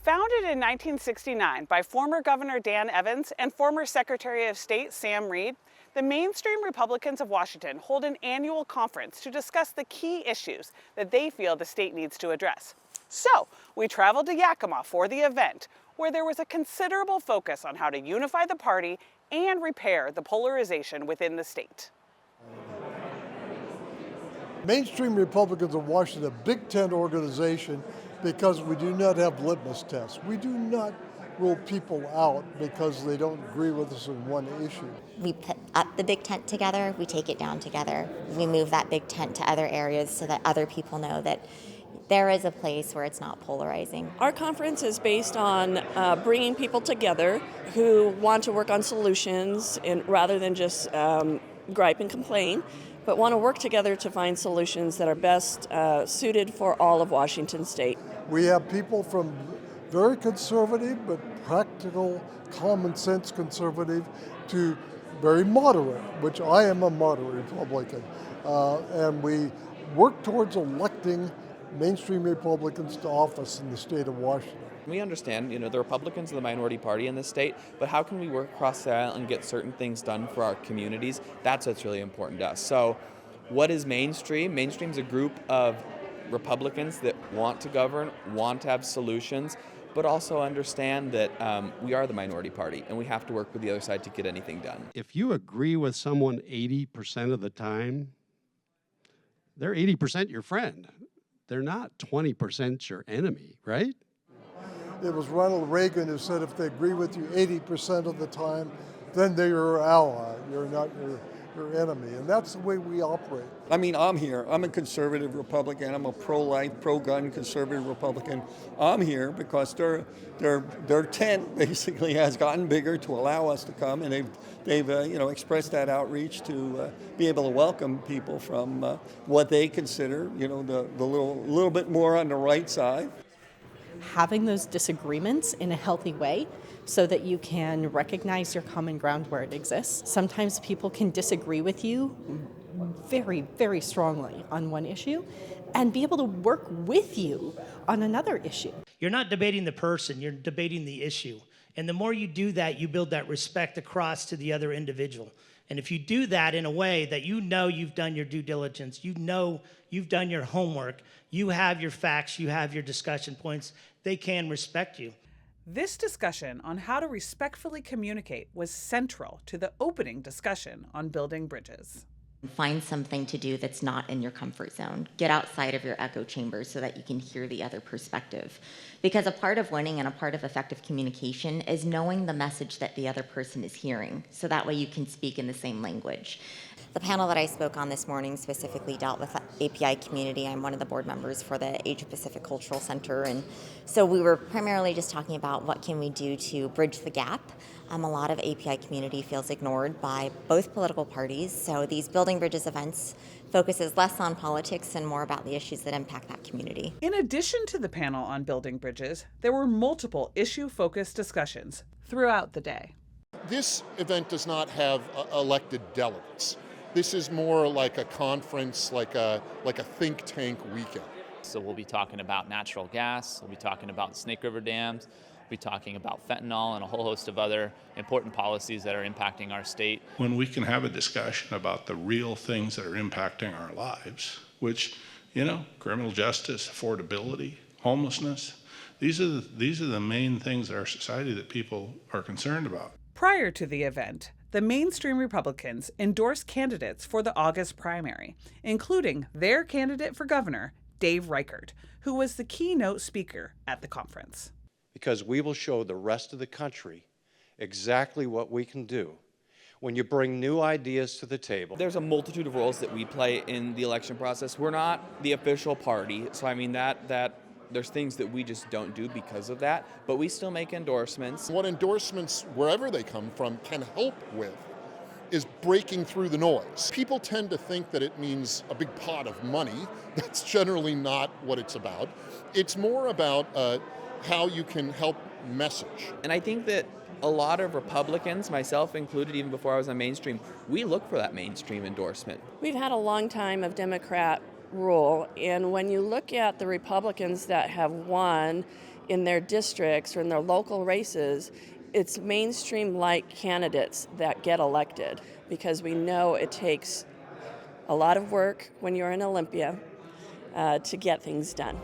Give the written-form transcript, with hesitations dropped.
Founded in 1969 by former Governor Dan Evans and former Secretary of State Sam Reed, the mainstream Republicans of Washington hold an annual conference to discuss the key issues that they feel the state needs to address. So, we traveled to Yakima for the event, where there was a considerable focus on how to unify the party and repair the polarization within the state. Mainstream Republicans of Washington, a Big Tent organization, because we do not have litmus tests. We do not rule people out because they don't agree with us on one issue. We put up the big tent together, we take it down together. We move that big tent to other areas so that other people know that there is a place where it's not polarizing. Our conference is based on bringing people together who want to work on solutions rather than just gripe and complain, but want to work together to find solutions that are best suited for all of Washington State. We have people from very conservative but practical, common sense conservative to very moderate, which I am a moderate Republican. And we work towards electing mainstream Republicans to office in the state of Washington. We understand, the Republicans are the minority party in this state, but how can we work across the aisle and get certain things done for our communities? That's what's really important to us. So what is mainstream? Mainstream is a group of Republicans that want to govern, want to have solutions, but also understand that we are the minority party and we have to work with the other side to get anything done. If you agree with someone 80% of the time, they're 80% your friend. They're not 20% your enemy, right? It was Ronald Reagan who said if they agree with you 80% of the time, then they're your ally. You're not your enemy. And that's the way we operate. I mean, I'm here. I'm a conservative Republican. I'm a pro-life, pro-gun conservative Republican. I'm here because their tent basically has gotten bigger to allow us to come, and they've expressed that outreach to be able to welcome people from what they consider, the little bit more on the right side. Having those disagreements in a healthy way so that you can recognize your common ground where it exists. Sometimes people can disagree with you very, very strongly on one issue and be able to work with you on another issue. You're not debating the person, you're debating the issue. And the more you do that, you build that respect across to the other individual. And if you do that in a way that you've done your due diligence, you've done your homework, you have your facts, you have your discussion points, they can respect you. This discussion on how to respectfully communicate was central to the opening discussion on building bridges. Find something to do that's not in your comfort zone. Get outside of your echo chamber so that you can hear the other perspective. Because a part of winning and a part of effective communication is knowing the message that the other person is hearing, so that way you can speak in the same language. The panel that I spoke on this morning specifically dealt with the API community. I'm one of the board members for the Asia Pacific Cultural Center, and so we were primarily just talking about what can we do to bridge the gap. A lot of API community feels ignored by both political parties, so these Building Bridges events focuses less on politics and more about the issues that impact that community. In addition to the panel on building bridges, there were multiple issue-focused discussions throughout the day. This event does not have elected delegates. This is more like a conference, like a think tank weekend. So we'll be talking about natural gas, we'll be talking about Snake River dams, we'll be talking about fentanyl and a whole host of other important policies that are impacting our state. When we can have a discussion about the real things that are impacting our lives, which, criminal justice, affordability, homelessness, these are the main things in our society that people are concerned about. Prior to the event, the mainstream Republicans endorsed candidates for the August primary, including their candidate for governor, Dave Reichert, who was the keynote speaker at the conference. Because we will show the rest of the country exactly what we can do when you bring new ideas to the table. There's a multitude of roles that we play in the election process. We're not the official party, so that there's things that we just don't do because of that, but we still make endorsements. What endorsements, wherever they come from, can help with is breaking through the noise. People tend to think that it means a big pot of money. That's generally not what it's about. It's more about how you can help message. And I think that a lot of Republicans, myself included, even before I was on mainstream, we look for that mainstream endorsement. We've had a long time of Democrat rule, and when you look at the Republicans that have won in their districts or in their local races, it's mainstream-like candidates that get elected, because we know it takes a lot of work when you're in Olympia to get things done.